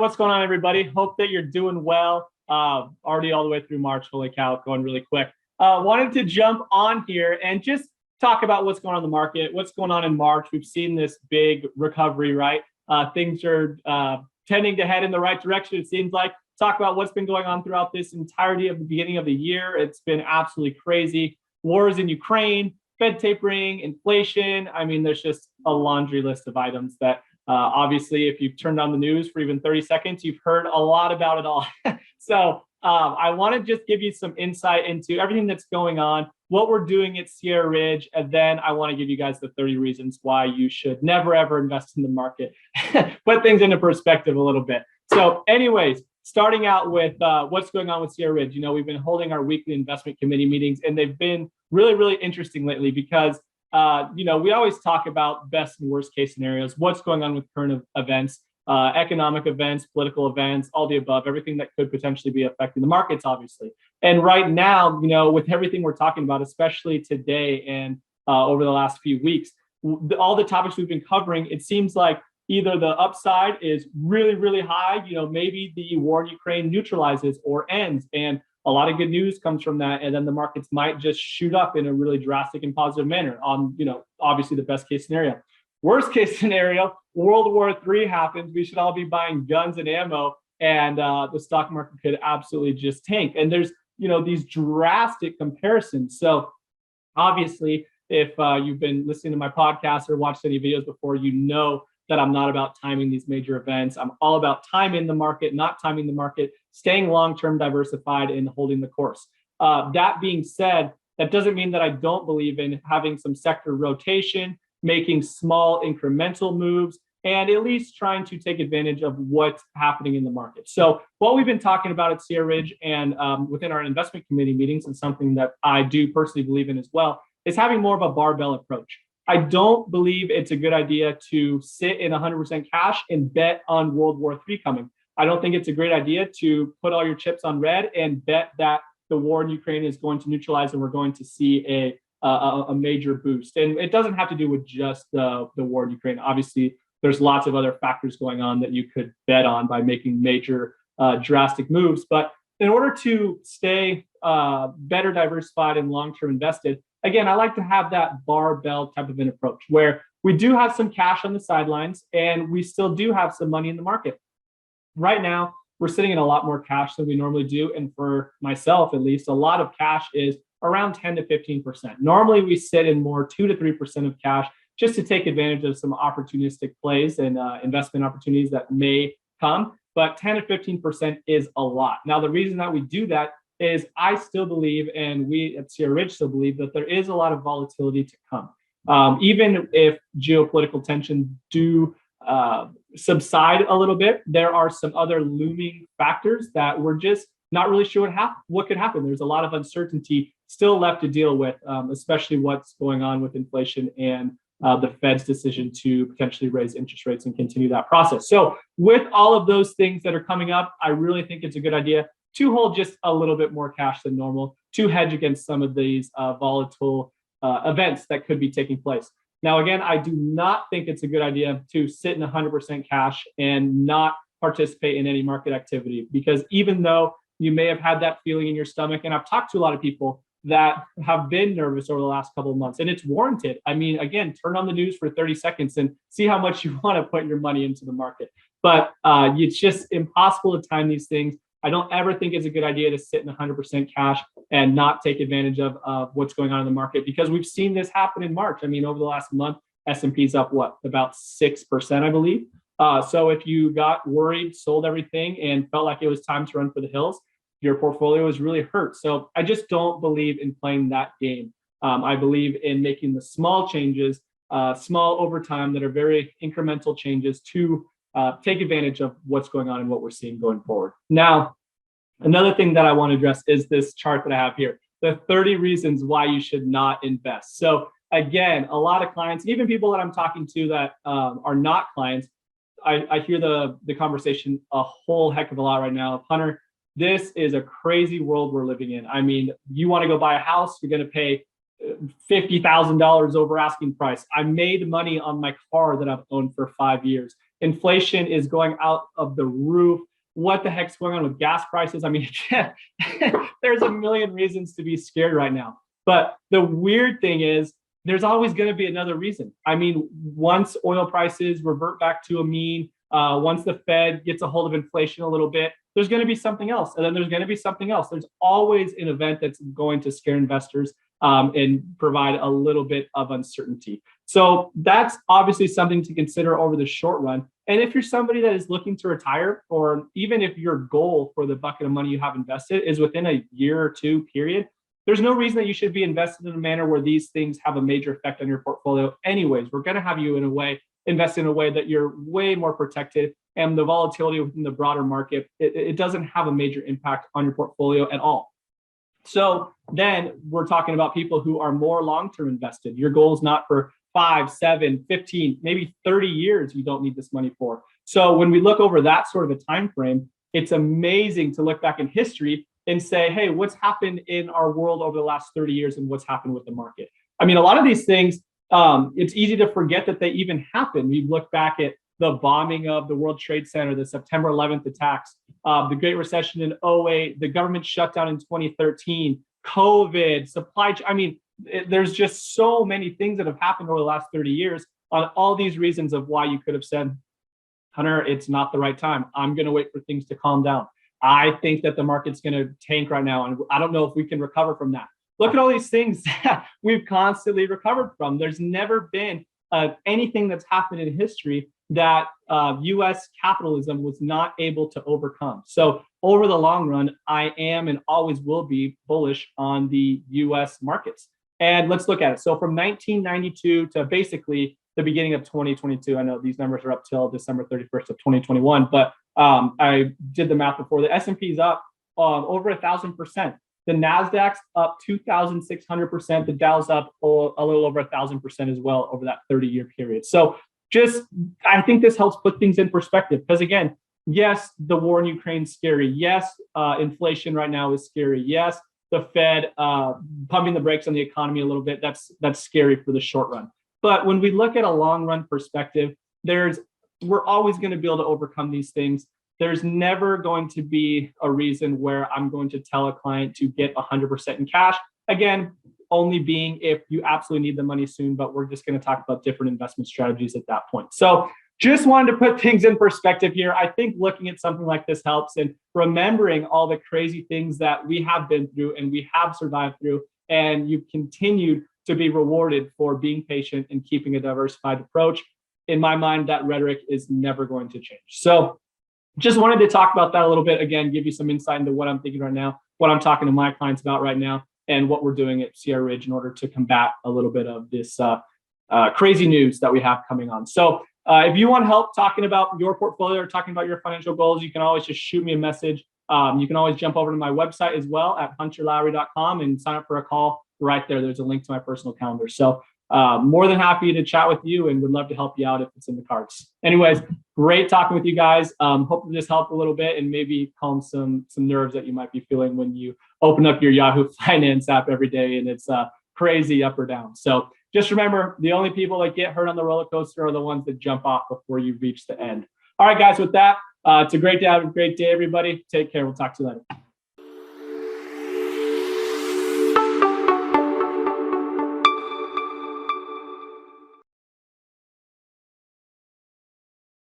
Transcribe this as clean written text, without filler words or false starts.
what's going on, everybody? Hope that you're doing well. Already all the way through March. Holy cow, going really quick. Wanted to jump on here and just talk about what's going on in the market, what's going on in March. We've seen this big recovery, right? Things are tending to head in the right direction, it seems like. Talk about what's been going on throughout this entirety of the beginning of the year. It's been absolutely crazy. Wars in Ukraine, Fed tapering, inflation. I mean, there's just a laundry list of items that obviously, if you've turned on the news for even 30 seconds, you've heard a lot about it all. So I want to just give you some insight into everything that's going on, what we're doing at Sierra Ridge, and then I want to give you guys the 30 reasons why you should never, ever invest in the market. Put things into perspective a little bit. So anyways, starting out with what's going on with Sierra Ridge. You know, we've been holding our weekly investment committee meetings, and they've been really, really interesting lately because you know, we always talk about best and worst case scenarios, what's going on with current events, economic events, political events, all the above, everything that could potentially be affecting the markets, obviously. And right now, you know, with everything we're talking about, especially today and over the last few weeks, all the topics we've been covering, it seems like either the upside is really, really high, you know, maybe the war in Ukraine neutralizes or ends, and a lot of good news comes from that, and then the markets might just shoot up in a really drastic and positive manner on, you know, obviously the best case scenario. Worst case scenario, World War III happens. We should all be buying guns and ammo, and the stock market could absolutely just tank. And there's, you know, these drastic comparisons. So obviously, if you've been listening to my podcast or watched any videos before, you know that I'm not about timing these major events. I'm all about timing the market, not timing the market, staying long-term diversified and holding the course. That being said, that doesn't mean that I don't believe in having some sector rotation, making small incremental moves, and at least trying to take advantage of what's happening in the market. So what we've been talking about at Sierra Ridge and within our investment committee meetings, and something that I do personally believe in as well, is having more of a barbell approach. I don't believe it's a good idea to sit in 100% cash and bet on World War III coming. I don't think it's a great idea to put all your chips on red and bet that the war in Ukraine is going to neutralize and we're going to see a major boost. And it doesn't have to do with just the war in Ukraine. Obviously, there's lots of other factors going on that you could bet on by making major drastic moves. But in order to stay better diversified and long-term invested, again, I like to have that barbell type of an approach where we do have some cash on the sidelines and we still do have some money in the market. Right now, we're sitting in a lot more cash than we normally do. And for myself, at least, a lot of cash is around 10 to 15%. Normally, we sit in more 2 to 3% of cash just to take advantage of some opportunistic plays and investment opportunities that may come. But 10 to 15% is a lot. Now, the reason that we do that is I still believe, and we at Sierra Ridge still believe, that there is a lot of volatility to come. Even if geopolitical tensions do subside a little bit, there are some other looming factors that we're just not really sure what could happen. There's a lot of uncertainty still left to deal with, especially what's going on with inflation and the Fed's decision to potentially raise interest rates and continue that process. So with all of those things that are coming up, I really think it's a good idea to hold just a little bit more cash than normal to hedge against some of these volatile events that could be taking place. Now, again, I do not think it's a good idea to sit in 100% cash and not participate in any market activity, because even though you may have had that feeling in your stomach, and I've talked to a lot of people that have been nervous over the last couple of months, and it's warranted. I mean, again, turn on the news for 30 seconds and see how much you want to put your money into the market. But it's just impossible to time these things. I don't ever think it's a good idea to sit in 100% cash and not take advantage of what's going on in the market, because we've seen this happen in March. I mean, over the last month, S&P's up, about 6%, I believe. So if you got worried, sold everything, and felt like it was time to run for the hills, your portfolio is really hurt. So I just don't believe in playing that game. I believe in making the small changes, small over time, that are very incremental changes to take advantage of what's going on and what we're seeing going forward. Now, another thing that I want to address is this chart that I have here, the 30 reasons why you should not invest. So again, a lot of clients, even people that I'm talking to that are not clients, I hear the conversation a whole heck of a lot right now. Hunter, this is a crazy world we're living in. I mean, you want to go buy a house, you're going to pay $50,000 over asking price. I made money on my car that I've owned for 5 years. Inflation is going out of the roof. What the heck's going on with gas prices? I mean, there's a million reasons to be scared right now. But the weird thing is, there's always going to be another reason. I mean, once oil prices revert back to a mean, once the Fed gets a hold of inflation a little bit, there's going to be something else. And then there's going to be something else. There's always an event that's going to scare investors and provide a little bit of uncertainty. So that's obviously something to consider over the short run. And if you're somebody that is looking to retire, or even if your goal for the bucket of money you have invested is within a year or two period, there's no reason that you should be invested in a manner where these things have a major effect on your portfolio. Anyways, we're going to have you invest in a way that you're way more protected, and the volatility within the broader market, it doesn't have a major impact on your portfolio at all. So then we're talking about people who are more long-term invested. Your goal is not for 5, 7, 15, maybe 30 years you don't need this money for. So when we look over that sort of a time frame, it's amazing to look back in history and say, hey, what's happened in our world over the last 30 years and what's happened with the market? I mean, a lot of these things, it's easy to forget that they even happened. We look back at the bombing of the World Trade Center, the September 11th attacks, the Great Recession in 2008, the government shutdown in 2013, COVID, I mean, there's just so many things that have happened over the last 30 years on all these reasons of why you could have said, Hunter, it's not the right time. I'm going to wait for things to calm down. I think that the market's going to tank right now, and I don't know if we can recover from that. Look at all these things that we've constantly recovered from. There's never been anything that's happened in history that U.S. capitalism was not able to overcome. So over the long run, I am and always will be bullish on the U.S. markets. And let's look at it. So from 1992 to basically the beginning of 2022, I know these numbers are up till December 31st of 2021, but I did the math before. The S&P is up over 1,000%. The Nasdaq's up 2,600%. The Dow's up a little over 1,000% as well over that 30-year period. So I think this helps put things in perspective, because again, yes, the war in Ukraine is scary. Yes, inflation right now is scary. Yes, the Fed pumping the brakes on the economy a little bit. That's scary for the short run. But when we look at a long run perspective, we're always going to be able to overcome these things. There's never going to be a reason where I'm going to tell a client to get 100% in cash. Again, only being if you absolutely need the money soon, but we're just going to talk about different investment strategies at that point. So just wanted to put things in perspective here. I think looking at something like this helps, and remembering all the crazy things that we have been through and we have survived through, and you've continued to be rewarded for being patient and keeping a diversified approach. In my mind, that rhetoric is never going to change. So just wanted to talk about that a little bit. Again, give you some insight into what I'm thinking right now, what I'm talking to my clients about right now, and what we're doing at Sierra Ridge in order to combat a little bit of this crazy news that we have coming on. So if you want help talking about your portfolio or talking about your financial goals, you can always just shoot me a message. You can always jump over to my website as well at hunterlowry.com and sign up for a call right there. There's a link to my personal calendar. So more than happy to chat with you, and would love to help you out if it's in the cards. Anyways, great talking with you guys. Hope this helped a little bit and maybe calm some nerves that you might be feeling when you open up your Yahoo Finance app every day and it's crazy up or down. So just remember, the only people that get hurt on the roller coaster are the ones that jump off before you reach the end. All right, guys, with that, it's a great day. Have a great day, everybody. Take care. We'll talk to you later.